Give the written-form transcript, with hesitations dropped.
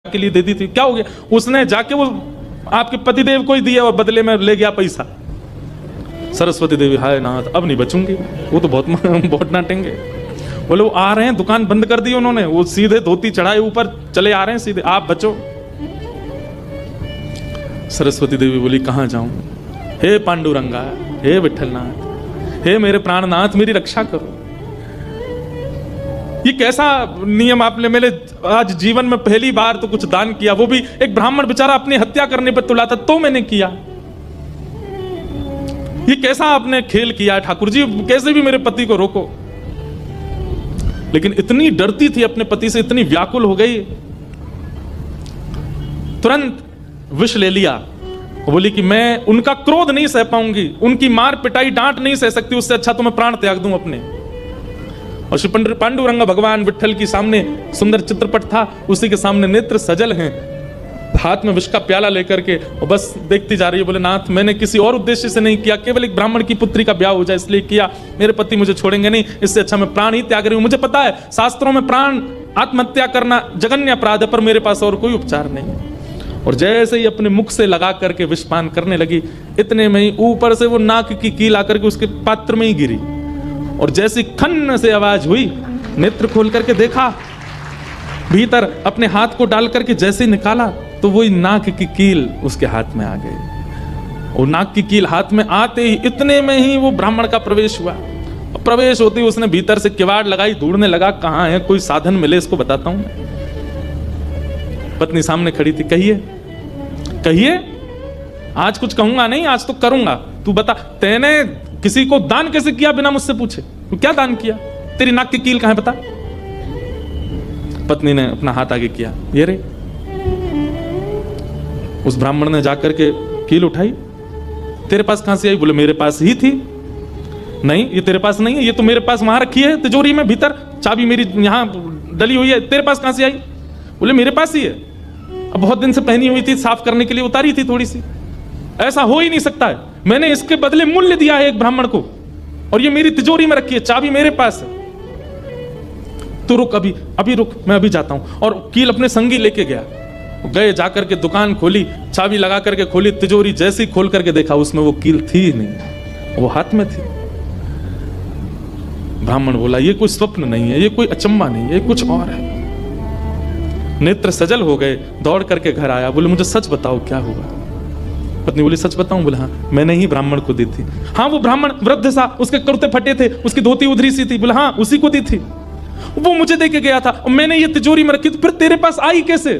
के लिए दे दी थी, क्या हो गया? उसने जाके वो आपके पतिदेव को ही दिया और बदले में ले गया पैसा। सरस्वती देवी, हाय नाथ अब नहीं बचूंगी, वो तो बहुत डांटेंगे। बोले वो आ रहे हैं, दुकान बंद कर दी उन्होंने, वो सीधे धोती चढ़ाए ऊपर चले आ रहे हैं सीधे, आप बचो। सरस्वती देवी बोली कहां जाऊं? हे पांडुरंगा, हे विठलनाथ, हे मेरे प्राणनाथ, मेरी रक्षा करो। ये कैसा नियम आपने मेरे आज जीवन में पहली बार तो कुछ दान किया, वो भी एक ब्राह्मण बेचारा अपनी हत्या करने पर तुला था तो मैंने किया। ये कैसा आपने खेल किया ठाकुर जी, कैसे भी मेरे पति को रोको। लेकिन इतनी डरती थी अपने पति से, इतनी व्याकुल हो गई, तुरंत विष ले लिया। बोली कि मैं उनका क्रोध नहीं सह पाऊंगी, उनकी मार पिटाई डांट नहीं सह सकती, उससे अच्छा तो मैं प्राण त्याग दूं अपने। और श्री पांडुरंग भगवान विठल के सामने सुंदर चित्रपट था, उसी के सामने नेत्र सजल हैं, हाथ में विष का प्याला लेकर के, और बस देखती जा रही है। बोले नाथ मैंने किसी और उद्देश्य से नहीं किया, केवल एक ब्राह्मण की पुत्री का ब्याह हो जाए इसलिए किया, मेरे पति मुझे छोड़ेंगे नहीं, इससे अच्छा मैं प्राण ही त्याग रही हूं। मुझे पता है शास्त्रों में प्राण आत्महत्या करना जघन्य अपराध है, पर मेरे पास और कोई उपचार नहीं है। और जैसे ही अपने मुख से लगा करके विषपान करने लगी, इतने में ही ऊपर से वो नाक की कील आकर के उसके पात्र में ही गिरी, और जैसी खन्न से आवाज हुई, नेत्र खोल करके देखा, भीतर अपने हाथ को डाल करके जैसे ही निकाला तो वही नाक की कील उसके हाथ में आ गई। और नाक की कील हाथ में आते ही इतने में ही वो ब्राह्मण का प्रवेश हुआ। प्रवेश होते ही उसने भीतर से किवाड़ लगाई, ढूंढने लगा कहां है, कोई साधन मिले इसको बताता हूं। पत्नी सामने खड़ी थी, कहिए कहिए, आज कुछ कहूंगा नहीं, आज तो करूंगा, तू बता तैने किसी को दान कैसे किया बिना मुझसे पूछे? तू क्या दान किया? तेरी नाक की कील कहां है बता। पत्नी ने अपना हाथ आगे किया, ये रे। उस ब्राह्मण ने जाकर के कील उठाई, तेरे पास कहां से आई? बोले मेरे पास ही थी। नहीं ये तेरे पास नहीं है, ये तो मेरे पास वहां रखी है तिजोरी में, भीतर चाबी मेरी यहां डली हुई है, तेरे पास कहां से आई? बोले मेरे पास ही है, अब बहुत दिन से पहनी हुई थी, साफ करने के लिए उतारी थी थोड़ी सी। ऐसा हो ही नहीं सकता है, मैंने इसके बदले मूल्य दिया है एक ब्राह्मण को, और ये मेरी तिजोरी में रखी है, चाबी मेरे पास है। तू रुक, अभी अभी रुक, मैं अभी जाता हूं। और कील अपने संगी लेके गया, गए जाकर के दुकान खोली, चाबी लगा करके खोली, तिजोरी जैसी खोल करके देखा उसमें वो कील थी ही नहीं, वो हाथ में थी। ब्राह्मण बोला ये कोई स्वप्न नहीं है, ये कोई अचंबा नहीं है, ये कुछ और है। नेत्र सजल हो गए, दौड़ करके घर आया, बोले मुझे सच बताओ क्या हुआ। पत्नी बोली सच बताऊं? बोले हाँ, मैंने ही ब्राह्मण को दी थी। हाँ वो ब्राह्मण वृद्ध सा, उसके कुर्ते फटे थे, उसकी धोती उधरी सी थी। बोले हाँ उसी को दी थी, वो मुझे दे के गया था, और मैंने ये तिजोरी में रखी, तो फिर तेरे पास आई कैसे?